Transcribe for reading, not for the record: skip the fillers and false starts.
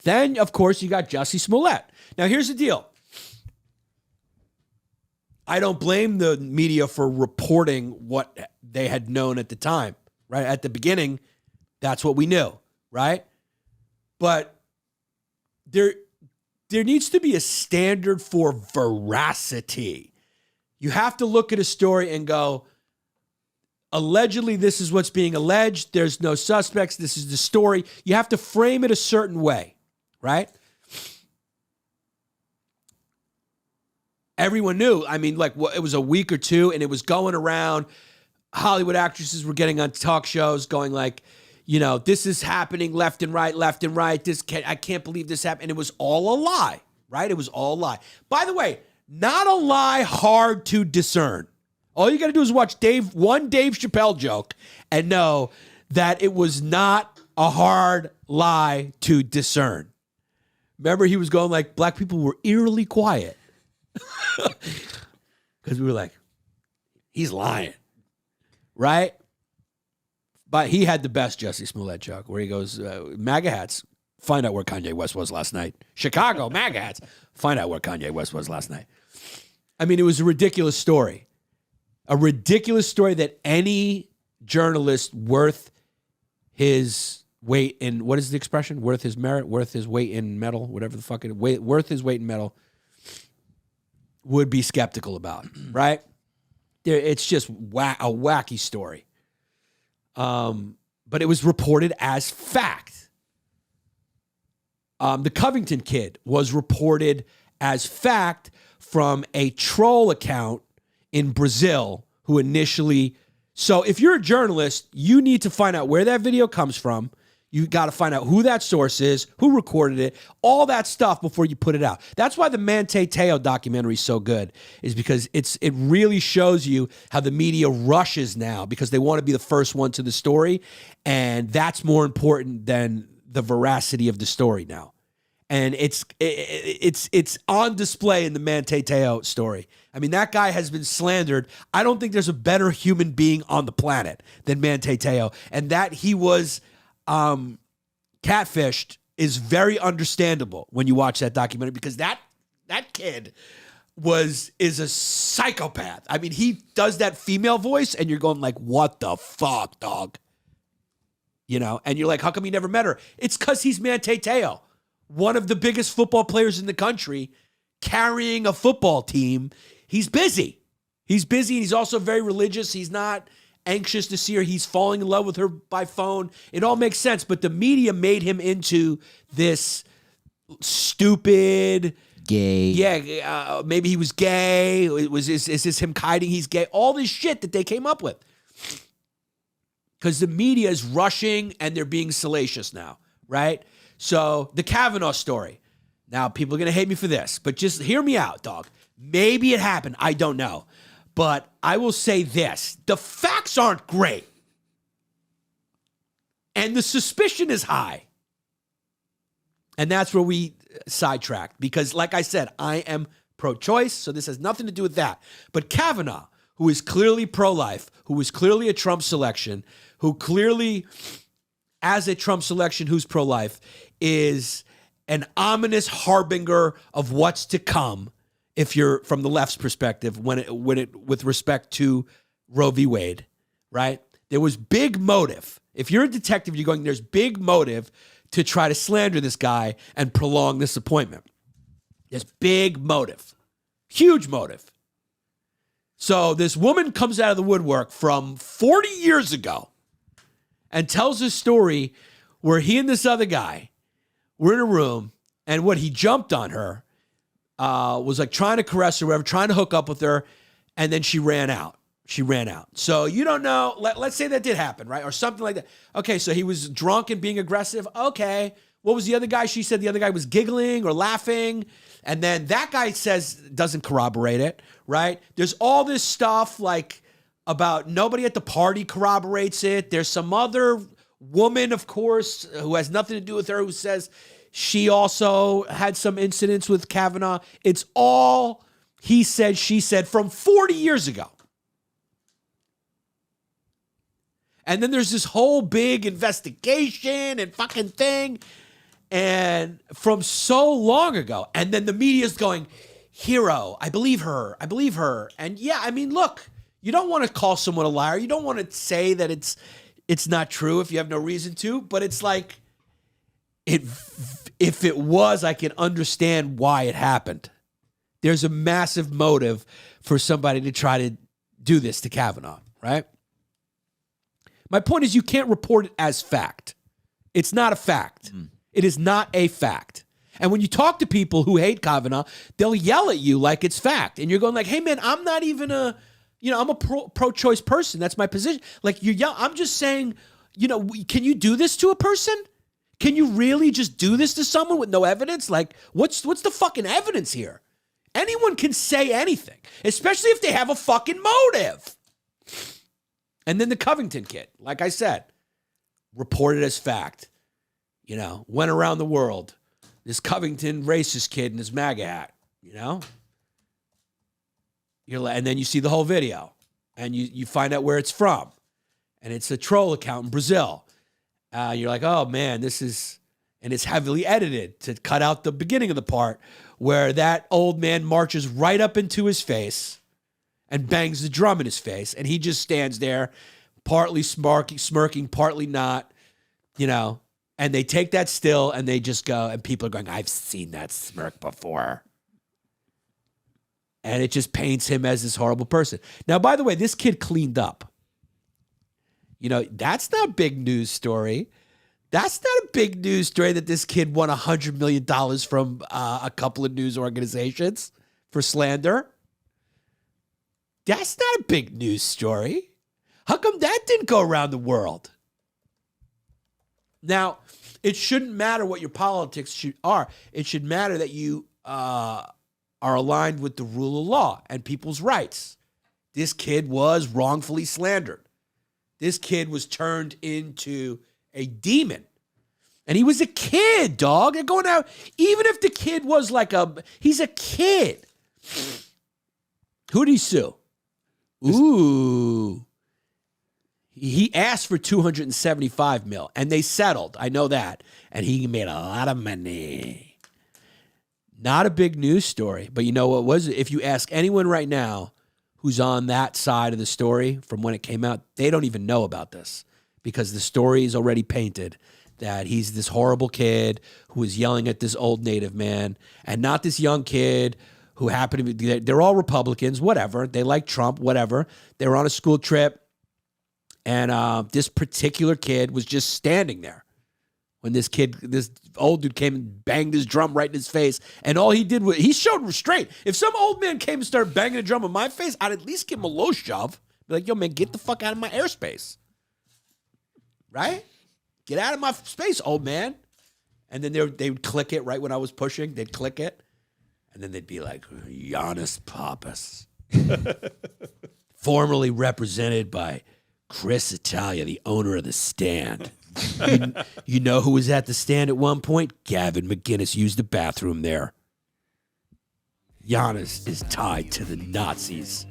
Then, of course, you got Jussie Smollett. Now, here's the deal. I don't blame the media for reporting what they had known at the time, right? At the beginning, that's what we knew, right? But there needs to be a standard for veracity. You have to look at a story and go, allegedly, this is what's being alleged. There's no suspects. This is the story. You have to frame it a certain way, right? Everyone knew. I mean, like, it was a week or two, and it was going around. Hollywood actresses were getting on talk shows going like, you know, this is happening left and right. I can't believe this happened. And it was all a lie, right? It was all a lie. By the way, not a lie hard to discern. All you got to do is watch one Dave Chappelle joke and know that it was not a hard lie to discern. Remember, he was going like, black people were eerily quiet. Because we were like, he's lying, right? But he had the best Jussie Smollett joke where he goes, MAGA hats, find out where Kanye West was last night. Chicago, MAGA hats, find out where Kanye West was last night. I mean, it was a ridiculous story. A ridiculous story that any journalist worth his weight in, what is the expression? Worth his merit, worth his weight in metal, whatever the fuck it is, worth his weight in metal, would be skeptical about, right? It's just a wacky story. But it was reported as fact. The Covington kid was reported as fact from a troll account in Brazil who initially... So if you're a journalist, you need to find out where that video comes from. You got to find out who that source is, who recorded it, all that stuff before you put it out. That's why the Manti Te'o documentary is so good, is because it really shows you how the media rushes now because they want to be the first one to the story, and that's more important than the veracity of the story now. And it's on display in the Manti Te'o story. I mean, that guy has been slandered. I don't think there's a better human being on the planet than Manti Te'o, and that he was catfished is very understandable when you watch that documentary, because that kid is a psychopath. I mean, he does that female voice and you're going like, what the fuck, dog? You know, and you're like, how come you never met her? It's because he's Manti Te'o, one of the biggest football players in the country, carrying a football team. He's busy. And he's also very religious. He's not anxious to see her. He's falling in love with her by phone. It all makes sense. But the media made him into this stupid... Gay. Yeah, maybe he was gay. Is this him hiding he's gay? All this shit that they came up with. Because the media is rushing and they're being salacious now, right? So the Kavanaugh story. Now, people are going to hate me for this, but just hear me out, dog. Maybe it happened. I don't know. But I will say this. The facts aren't great. And the suspicion is high. And that's where we sidetracked. Because like I said, I am pro-choice, so this has nothing to do with that. But Kavanaugh, who is clearly pro-life, who is clearly a Trump selection, who clearly, as a Trump selection who's pro-life, is an ominous harbinger of what's to come, if you're from the left's perspective, with respect to Roe v. Wade, right? There was big motive. If you're a detective, you're going, there's big motive to try to slander this guy and prolong this appointment. There's big motive. Huge motive. So this woman comes out of the woodwork from 40 years ago and tells a story where he and this other guy were in a room, and he jumped on her, was like trying to caress her, whatever, trying to hook up with her, and then she ran out. So you don't know. Let's say that did happen, right? Or something like that. Okay, so he was drunk and being aggressive. Okay. What was the other guy? She said the other guy was giggling or laughing. And then that guy doesn't corroborate it, right? There's all this stuff like about nobody at the party corroborates it. There's some other woman, of course, who has nothing to do with her, who says she also had some incidents with Kavanaugh. It's all he said, she said from 40 years ago. And then there's this whole big investigation and fucking thing. and from so long ago. And then the media's going, hero, I believe her. And yeah, I mean, look, you don't want to call someone a liar. You don't want to say that it's not true if you have no reason to, but it's like, if it was, I can understand why it happened. There's a massive motive for somebody to try to do this to Kavanaugh, right? My point is you can't report it as fact. It's not a fact. It is not a fact. And when you talk to people who hate Kavanaugh, they'll yell at you like it's fact. And you're going like, hey, man, I'm not even I'm a pro-choice person. That's my position. Like, I'm just saying, can you do this to a person? Can you really just do this to someone with no evidence? Like, what's the fucking evidence here? Anyone can say anything, especially if they have a fucking motive. And then the Covington kid, like I said, reported as fact. Went around the world. This Covington racist kid in his MAGA hat, and then you see the whole video, and you find out where it's from, and it's a troll account in Brazil. You're like, oh man, and it's heavily edited to cut out the beginning of the part where that old man marches right up into his face and bangs the drum in his face, and he just stands there, partly smirking, partly not, and they take that still and they just go, and people are going, I've seen that smirk before. And it just paints him as this horrible person. Now, by the way, this kid cleaned up. That's not a big news story. That's not a big news story that this kid won $100 million from a couple of news organizations for slander. That's not a big news story. How come that didn't go around the world? Now, it shouldn't matter what your politics are. It should matter that you are aligned with the rule of law and people's rights. This kid was wrongfully slandered. This kid was turned into a demon. And he was a kid, dog. They're going out, even if the kid was he's a kid. Who did he sue? Ooh. He asked for $275 million, and they settled. I know that. And he made a lot of money. Not a big news story, but you know what was it? If you ask anyone right now who's on that side of the story from when it came out, they don't even know about this because the story is already painted that he's this horrible kid who was yelling at this old Native man, and not this young kid who happened to be, they're all Republicans, whatever. They like Trump, whatever. They were on a school trip, and this particular kid was just standing there when this old dude came and banged his drum right in his face. And all he did was, he showed restraint. If some old man came and started banging a drum in my face, I'd at least give him a low shove. Be like, yo, man, get the fuck out of my airspace. Right? Get out of my space, old man. And then they would click it right when I was pushing. They'd click it. And then they'd be like, Yannis Pappas. Formerly represented by Chris Italia, the owner of the stand. You know who was at the stand at one point? Gavin McInnes used the bathroom there. Yannis is tied to the Nazis.